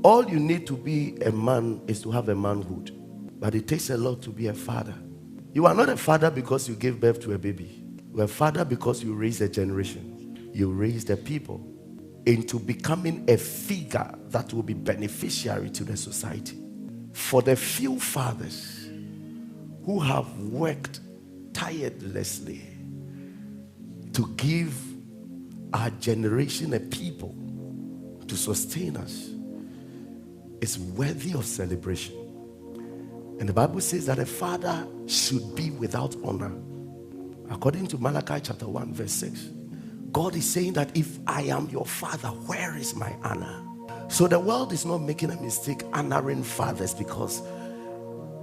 All you need to be a man is to have a manhood. But it takes a lot to be a father. You are not a father because you gave birth to a baby. You are a father because you raised a generation. You raised a people into becoming a figure that will be beneficiary to the society. For the few fathers who have worked tirelessly to give our generation a people to sustain us, is worthy of celebration. And the Bible says that a father should be without honor. According to Malachi chapter 1 verse 6, God is saying that if I am your father, where is my honor? So the world is not making a mistake honoring fathers, because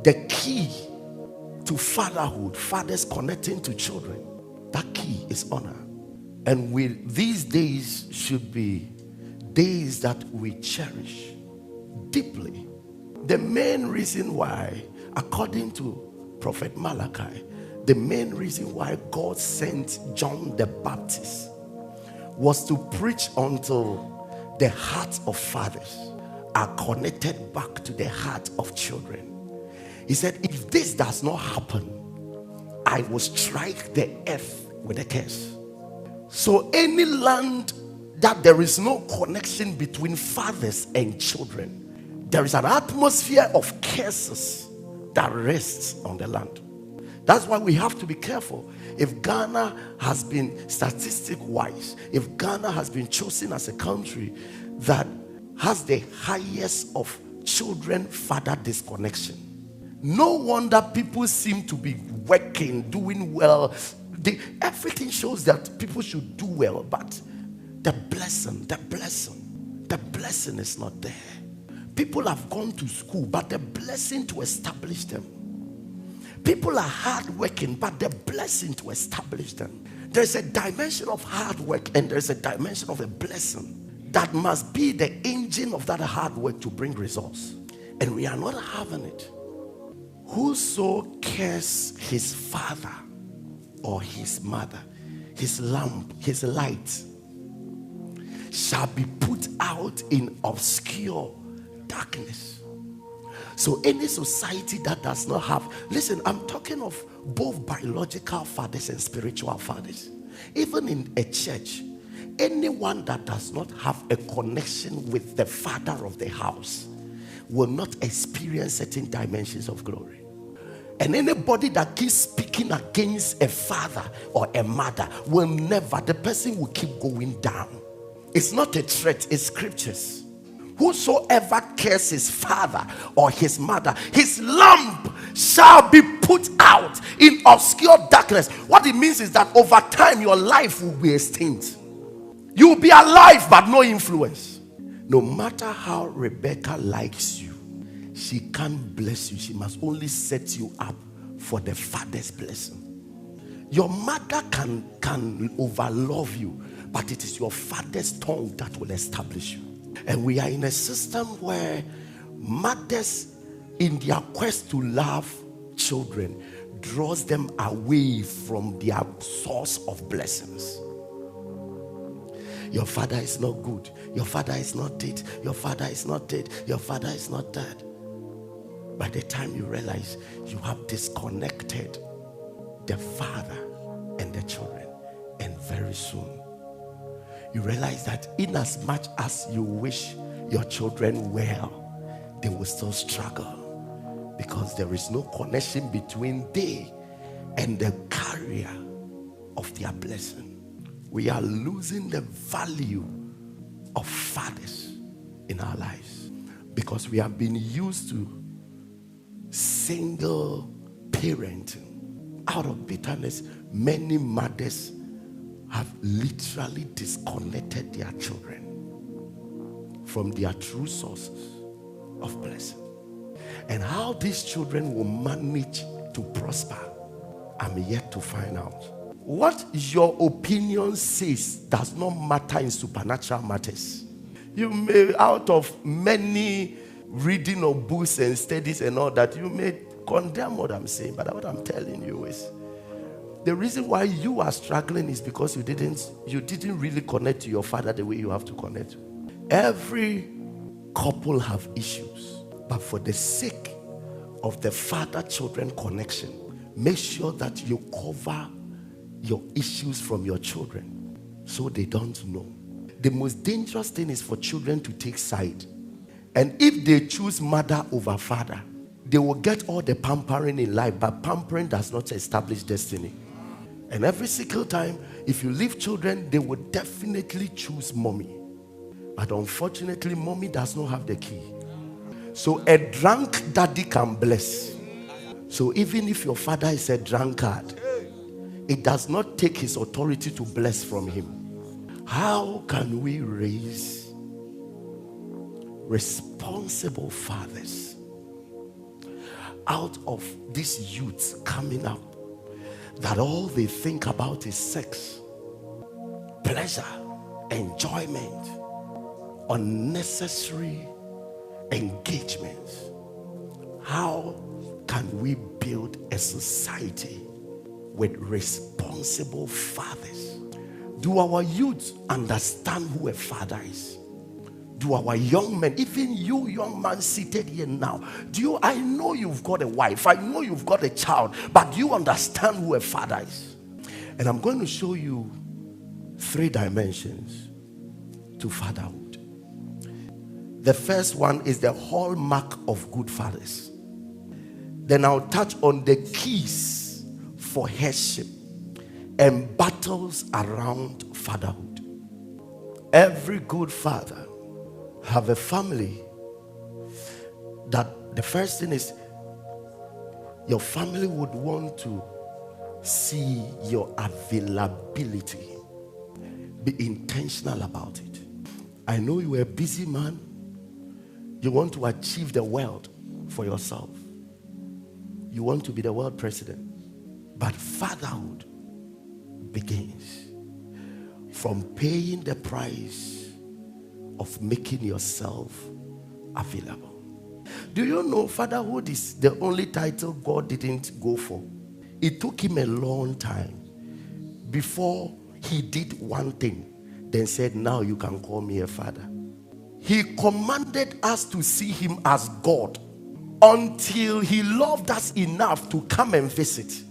the key to fatherhood, fathers connecting to children, that key is honor. And these days should be days that we cherish deeply. The main reason why, according to Prophet Malachi, the main reason why God sent John the Baptist was to preach until the hearts of fathers are connected back to the heart of children. He said, if this does not happen, I will strike the earth with a curse. So any land that there is no connection between fathers and children, there is an atmosphere of curses that rests on the land. That's why we have to be careful. If Ghana has been, statistic-wise, if Ghana has been chosen as a country that has the highest of children-father disconnection, no wonder people seem to be working, doing well. Everything shows that people should do well, but the blessing is not there. People have gone to school, but the blessing to establish them. People are hardworking, but the blessing to establish them. There's a dimension of hard work and there's a dimension of a blessing that must be the engine of that hard work to bring results. And we are not having it. Whoso cares his father or his mother, his lamp, his light, shall be put out in obscure darkness. So any society that does not have, listen, I'm talking of both biological fathers and spiritual fathers. Even in a church, anyone that does not have a connection with the father of the house will not experience certain dimensions of glory. And anybody that keeps speaking against a father or a mother will never, the person will keep going down. It's not a threat, it's scriptures. Whosoever cares his father or his mother, his lamp shall be put out in obscure darkness. What it means is that over time your life will be extinct. You will be alive but no influence. No matter how Rebecca likes you, she can't bless you. She must only set you up for the father's blessing. Your mother can overlove you, but it is your father's tongue that will establish you. And we are in a system where mothers, in their quest to love children, draws them away from their source of blessings. Your father is not good. Your father is not dead. Your father is not dead. Your father is not dead. By the time you realize you have disconnected the father and the children, and very soon you realize that in as much as you wish your children well, they will still struggle because there is no connection between they and the carrier of their blessing. We are losing the value of fathers in our lives because we have been used to single parenting. Out of bitterness, many mothers have literally disconnected their children from their true sources of blessing. And how these children will manage to prosper, I'm yet to find out. What your opinion says does not matter in supernatural matters. You may, out of many reading of books and studies and all that, you may condemn what I'm saying, but what I'm telling you is, the reason why you are struggling is because you didn't really connect to your father the way you have to connect. Every couple have issues, but for the sake of the father-children connection, make sure that you cover your issues from your children so they don't know. The most dangerous thing is for children to take side. And if they choose mother over father, they will get all the pampering in life, but pampering does not establish destiny. And every single time, if you leave children, they will definitely choose mommy. But unfortunately, mommy does not have the key. So a drunk daddy can bless. So even if your father is a drunkard, it does not take his authority to bless from him. How can we raise responsible fathers out of these youths coming up that all they think about is sex, pleasure, enjoyment, unnecessary engagements? How can we build a society with responsible fathers? Do our youth understand who a father is? Do our young men, even you young man seated here now, I know you've got a wife, I know you've got a child, but do you understand who a father is? And I'm going to show you 3 dimensions to fatherhood. The first one is the hallmark of good fathers. Then I'll touch on the keys for headship and battles around fatherhood. Every good father have a family that the first thing is your family would want to see your availability. Be intentional about it. I know you are a busy man. You want to achieve the world for yourself. You want to be the world president. But fatherhood begins from paying the price of making yourself available. Do you know fatherhood is the only title God didn't go for? It took him a long time before he did one thing, then said, now you can call me a father. He commanded us to see him as God until he loved us enough to come and visit.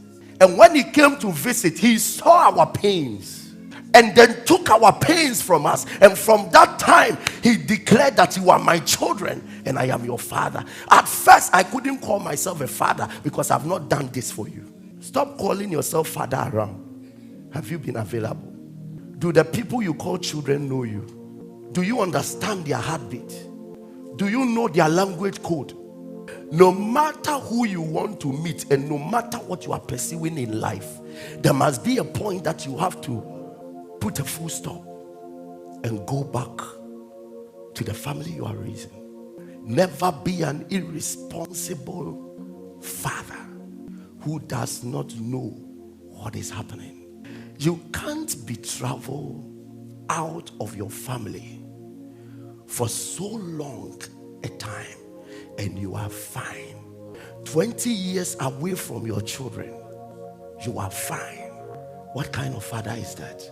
And when he came to visit, he saw our pains and then took our pains from us. And from that time, he declared that you are my children and I am your father. At first, I couldn't call myself a father because I've not done this for you. Stop calling yourself father around. Have you been available? Do the people you call children know you? Do you understand their heartbeat? Do you know their language code? No matter who you want to meet and no matter what you are pursuing in life, there must be a point that you have to put a full stop and go back to the family you are raising. Never be an irresponsible father who does not know what is happening. You can't be traveled out of your family for so long a time and you are fine. 20 years away from your children, you are fine. What kind of father is that?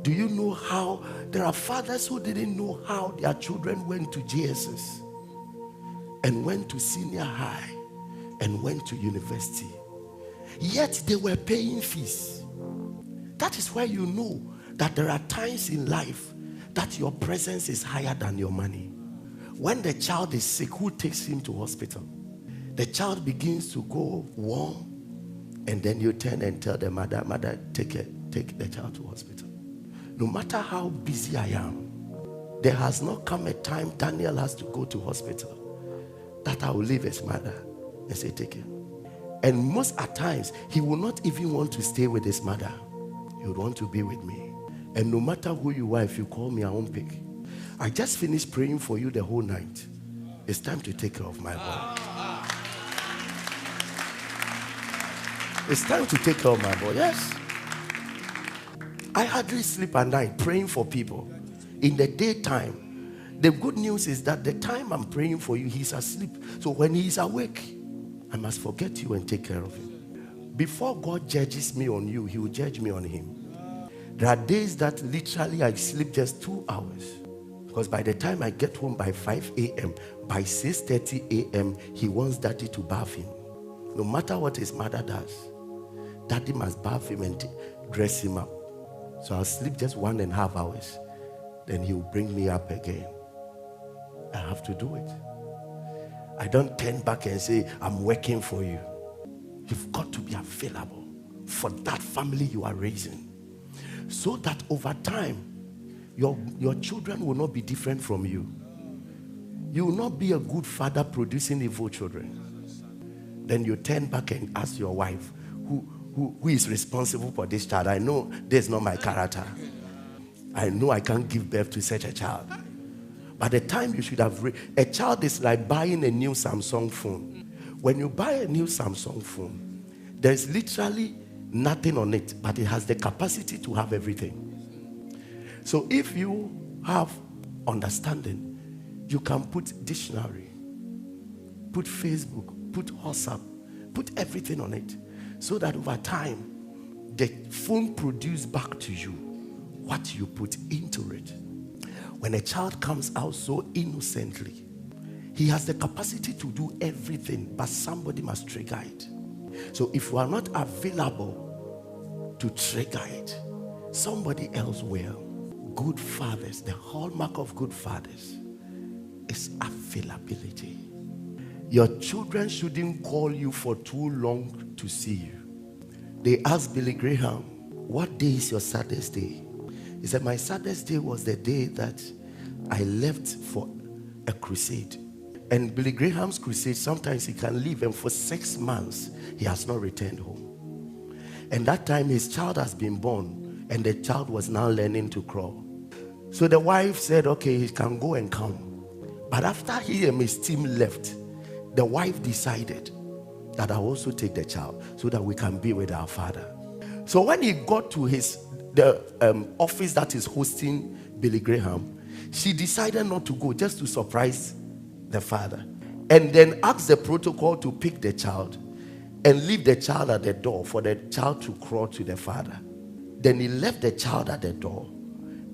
Do you know how there are fathers who didn't know how their children went to JSS and went to senior high and went to university, yet they were paying fees? That is why you know that there are times in life that your presence is higher than your money. When the child is sick, who takes him to hospital? The child begins to go warm, and then you turn and tell the mother, take the child to hospital. No matter how busy I am, there has not come a time Daniel has to go to hospital that I will leave his mother and say, take him. And most at times, he will not even want to stay with his mother. He would want to be with me. And no matter who you are, if you call me, I won't pick. I just finished praying for you the whole night. It's time to take care of my boy. It's time to take care of my boy. Yes. I hardly sleep at night praying for people. In the daytime, the good news is that the time I'm praying for you, he's asleep. So when he's awake, I must forget you and take care of him. Before God judges me on you, he will judge me on him. There are days that literally I sleep just 2 hours. Because by the time I get home by 5 a.m., by 6:30 a.m., he wants daddy to bath him. No matter what his mother does, daddy must bath him and dress him up. So I'll sleep just 1.5 hours. Then he'll bring me up again. I have to do it. I don't turn back and say, I'm working for you. You've got to be available for that family you are raising. So that over time, your children will not be different from you. You will not be a good father producing evil children. Then you turn back and ask your wife, who is responsible for this child? I know this is not my character. I know I can't give birth to such a child. By the time you should have a child is like buying a new Samsung phone. When you buy a new Samsung phone, there's literally nothing on it, but it has the capacity to have everything. So if you have understanding, you can put dictionary, put Facebook, put WhatsApp, put everything on it, so that over time, the phone produces back to you what you put into it. When a child comes out so innocently, he has the capacity to do everything, but somebody must trigger it. So if you are not available to trigger it, somebody else will. Good fathers, the hallmark of good fathers is availability. Your children shouldn't call you for too long to see you. They asked Billy Graham, what day is your saddest day? He said, my saddest day was the day that I left for a crusade. And Billy Graham's crusade, sometimes he can leave, and for 6 months, he has not returned home. And that time, his child has been born, and the child was now learning to crawl. So the wife said, okay, he can go and come. But after he and his team left, the wife decided that I'll also take the child so that we can be with our father. So when he got to the office that is hosting Billy Graham, she decided not to go, just to surprise the father. And then asked the protocol to pick the child and leave the child at the door for the child to crawl to the father. Then he left the child at the door,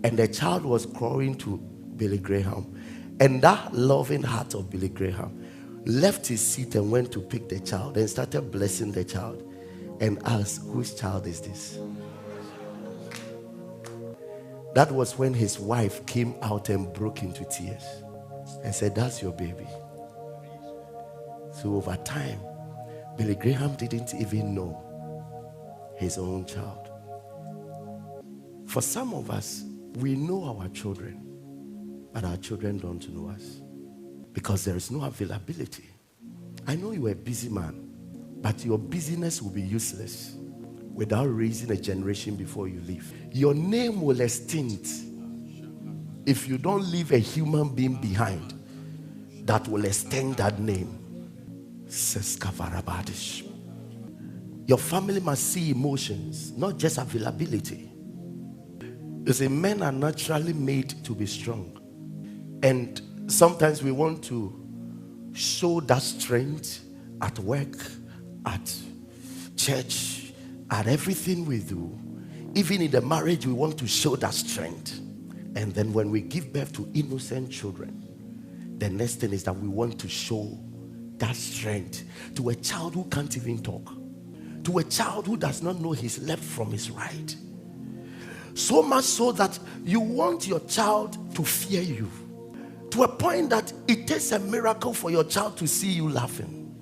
and the child was crawling to Billy Graham. And that loving heart of Billy Graham left his seat and went to pick the child and started blessing the child and asked, whose child is this? That was when his wife came out and broke into tears and said, that's your baby. So over time, Billy Graham didn't even know his own child. For some of us, we know our children, but our children don't know us because there is no availability. I know you are a busy man, but your busyness will be useless without raising a generation before you leave. Your name will extinct if you don't leave a human being behind that will extend that name. Your family must see emotions, not just availability. You see, men are naturally made to be strong. And sometimes we want to show that strength at work, at church, at everything we do. Even in the marriage, we want to show that strength. And then when we give birth to innocent children, the next thing is that we want to show that strength to a child who can't even talk, to a child who does not know his left from his right. So much so that you want your child to fear you, to a point that it takes a miracle for your child to see you laughing.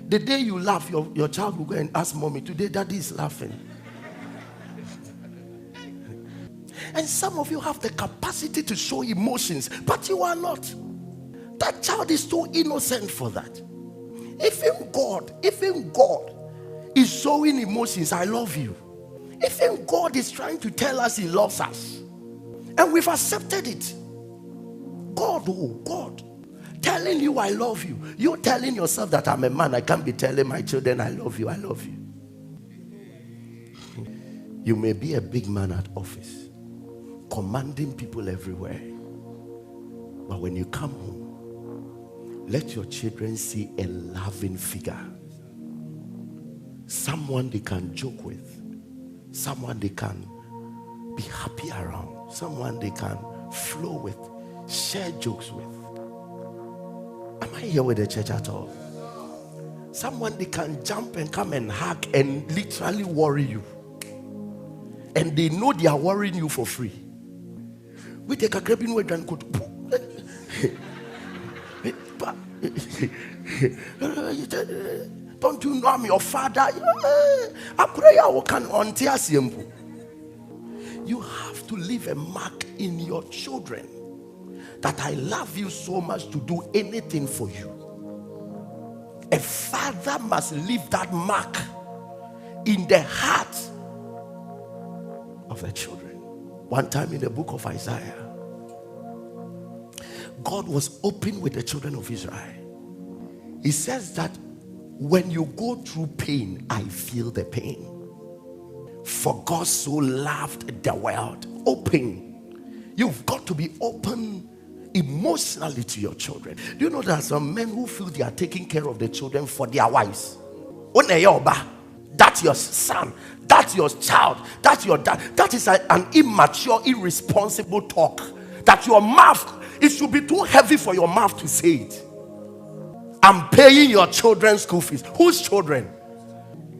The day you laugh, your child will go and ask mommy, today daddy is laughing. And some of you have the capacity to show emotions, but you are not. That child is too innocent for that. Even God is showing emotions. I love you. Even God is trying to tell us he loves us. And we've accepted it. God telling you I love you. You telling yourself that I'm a man. I can't be telling my children I love you. I love you. You may be a big man at office, commanding people everywhere. But when you come home, let your children see a loving figure. Someone they can joke with. Someone they can be happy around. Someone they can flow with, share jokes with. Am I here with the church at all? Someone they can jump and come and hug and literally worry you. And they know they are worrying you for free. We take a grabbing way and could. Don't you know I'm your father? I pray I can on simple. You have to leave a mark in your children that I love you so much to do anything for you. A father must leave that mark in the heart of the children. One time in the book of Isaiah, God was open with the children of Israel. He says that when you go through pain, I feel the pain. For God so loved the world. Open. You've got to be open emotionally to your children. Do you know there are some men who feel they are taking care of the children for their wives? That's your son, that's your child, that's your dad. That is an immature, irresponsible talk. That your mouth, it should be too heavy for your mouth to say it. I'm paying your children's school fees. Whose children?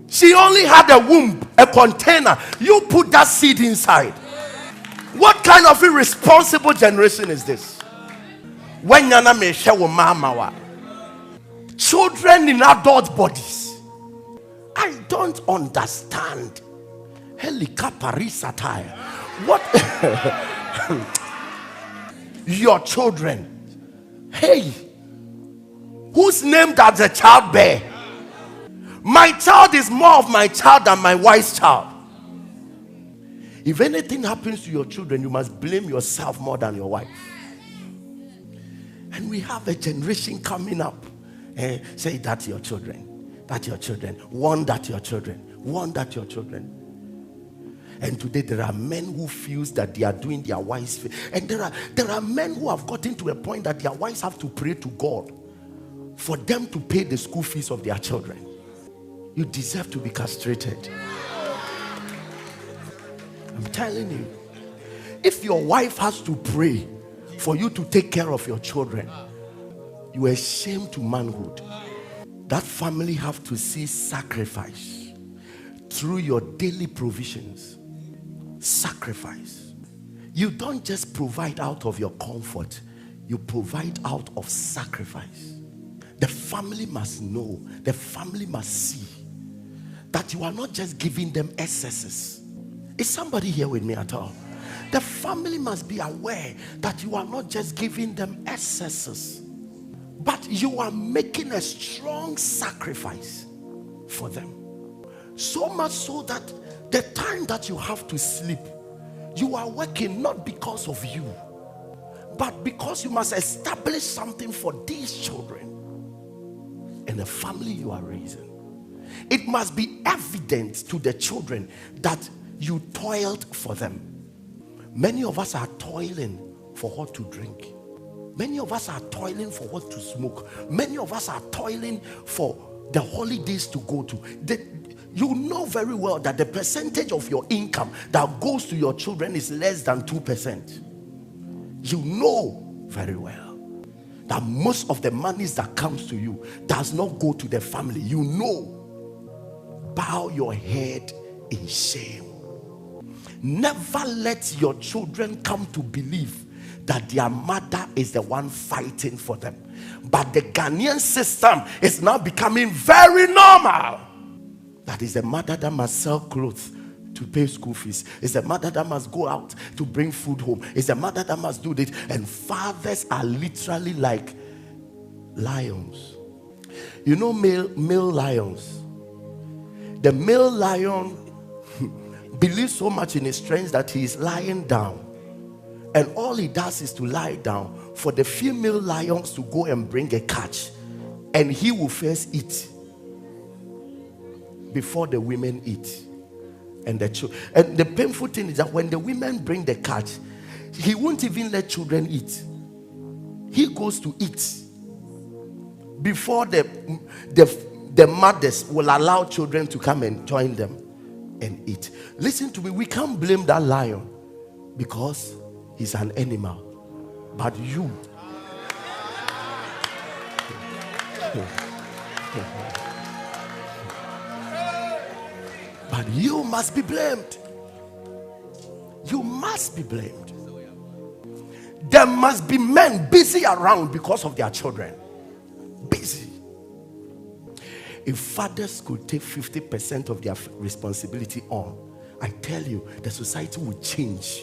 She only had a womb, a container. You put that seed inside. What kind of irresponsible generation is this? When yana me share mama, children in adult bodies. I don't understand. Helicopter what? Your children. Hey, whose name does the child bear? My child is more of my child than my wife's child. If anything happens to your children, you must blame yourself more than your wife. And we have a generation coming up. Say that's your children. That's your children. Warn that your children. Warn that your children. And today there are men who feel that they are doing their wives. And there are men who have gotten to a point that their wives have to pray to God for them to pay the school fees of their children. You deserve to be castrated. I'm telling you. If your wife has to pray for you to take care of your children, you are ashamed to manhood. That family have to see sacrifice through your daily provisions. Sacrifice. You don't just provide out of your comfort, you provide out of sacrifice. The family must know, the family must see that you are not just giving them excesses. Is somebody here with me at all? The family must be aware that you are not just giving them excesses, but you are making a strong sacrifice for them. So much so that the time that you have to sleep, you are working not because of you, but because you must establish something for these children and the family you are raising. It must be evident to the children that you toiled for them. Many of us are toiling for what to drink. Many of us are toiling for what to smoke. Many of us are toiling for the holidays to go to. You know very well that the percentage of your income that goes to your children is less than 2%. You know very well that most of the monies that comes to you does not go to the family. You know. Bow your head in shame. Never let your children come to believe that their mother is the one fighting for them. But the Ghanaian system is now becoming very normal. That is a mother that must sell clothes to pay school fees. It's a mother that must go out to bring food home. It's a mother that must do this. And fathers are literally like lions. You know male lions. The male lion believes so much in his strength that he is lying down. And all he does is to lie down for the female lions to go and bring a catch. And he will first eat before the women eat. And the painful thing is that when the women bring the catch, he won't even let children eat. He goes to eat before the mothers will allow children to come and join them and eat. Listen to me, we can't blame that lion because He's an animal. But you, but you must be blamed. You must be blamed. There must be men busy around because of their children. Busy. If fathers could take 50% of their responsibility on, I tell you, the society would change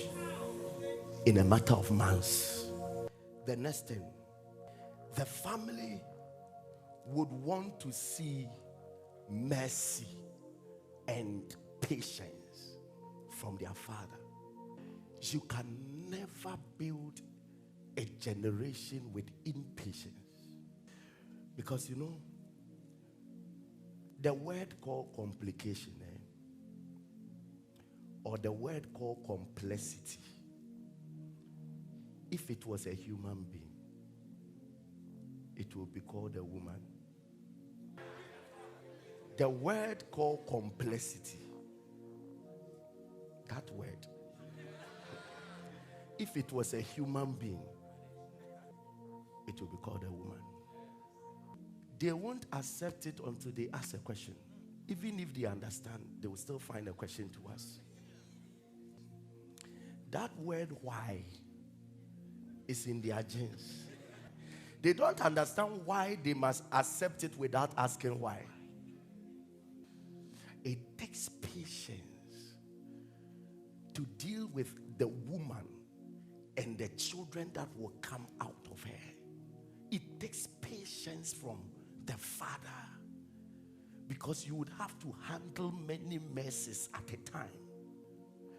in a matter of months. The next thing, the family would want to see mercy and patience from their father. You can never build a generation with impatience, because you know the word called complication, or the word called complexity, if it was a human being, it would be called a woman. The word called complexity, that word, if it was a human being, it would be called a woman. They won't accept it until they ask a question. Even if they understand, they will still find a question to ask. That word why is in their genes. They don't understand why they must accept it without asking why. It takes patience to deal with the woman and the children that will come out of her. It takes patience from the father, because you would have to handle many messes at a time.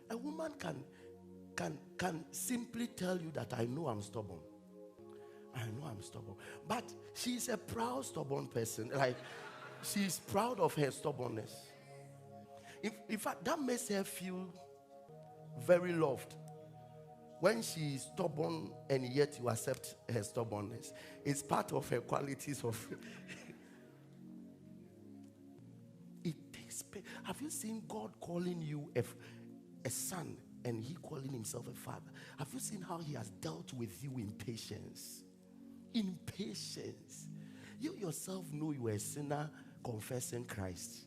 A woman can simply tell you that I know I'm stubborn. I know I'm stubborn. But she's a proud, stubborn person. Like, she's proud of her stubbornness. In fact, that makes her feel very loved. When she's stubborn and yet you accept her stubbornness, it's part of her qualities of. It takes pain. Have you seen God calling you a son and he calling himself a father? Have you seen how he has dealt with you in patience? In patience. You yourself know you are a sinner confessing Christ.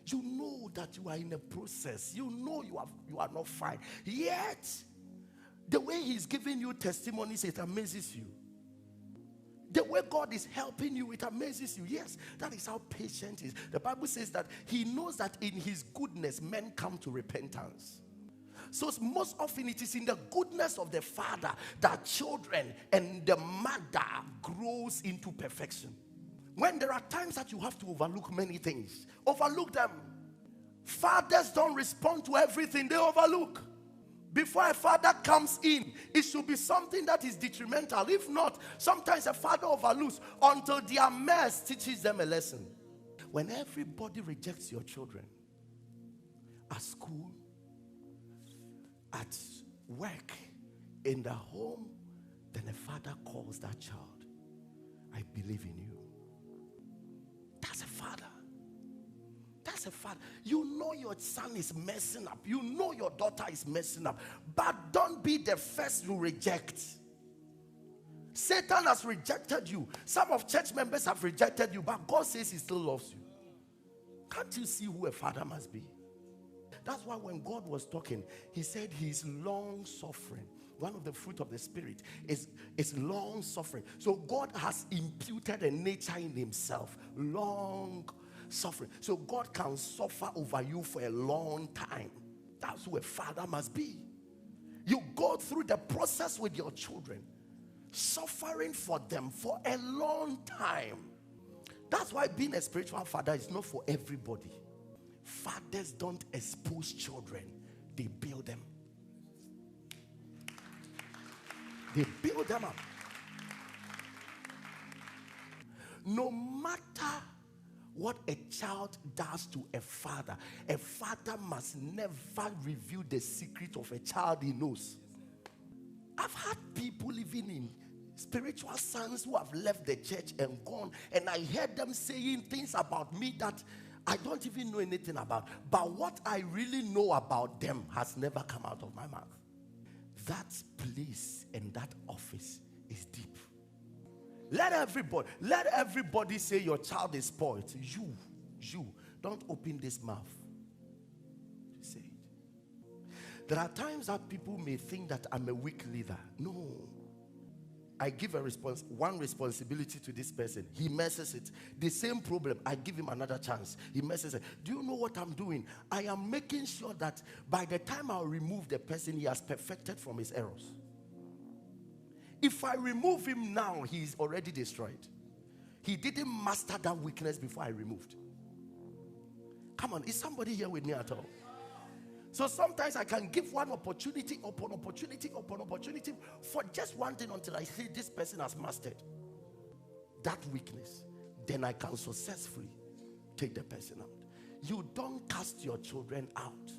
You know that you are in a process. You know you are not fine. Yet, the way he's giving you testimonies, it amazes you. The way God is helping you, it amazes you. Yes, that is how patient is. The Bible says that he knows that in his goodness, men come to repentance. So most often it is in the goodness of the father that children and the mother grows into perfection. When there are times that you have to overlook many things, overlook them. Fathers don't respond to everything they overlook. Before a father comes in, it should be something that is detrimental. If not, sometimes a father overlooks until their mess teaches them a lesson. When everybody rejects your children, at school, at work, in the home, then a father calls that child, I believe in you. That's a father. That's a father. You know your son is messing up. You know your daughter is messing up. But don't be the first to reject. Satan has rejected you. Some of church members have rejected you, but God says he still loves you. Can't you see who a father must be? That's why when God was talking, he said he's long suffering. One of the fruit of the spirit is long suffering. So God has imputed a nature in himself, long suffering. So God can suffer over you for a long time. That's who a father must be. You go through the process with your children, suffering for them for a long time. That's why being a spiritual father is not for everybody. Fathers don't expose children, they build them. They build them up. No matter what a child does to a father must never reveal the secret of a child he knows. I've had people living in spiritual sons who have left the church and gone, and I heard them saying things about me that I don't even know anything about. But what I really know about them has never come out of my mouth. that place and that office is deep. Let everybody say your child is spoiled. You don't open this mouth to say it. There are times that people may think that I'm a weak leader. No. I give one responsibility to this person. He messes it. The same problem, I give him another chance. He messes it. Do you know what I'm doing? I am making sure that by the time I remove the person, he has perfected from his errors. If I remove him now, he is already destroyed. He didn't master that weakness before I removed. Come on, is somebody here with me at all? So sometimes I can give one opportunity upon opportunity upon opportunity for just one thing until I see this person has mastered that weakness. Then I can successfully take the person out. You don't cast your children out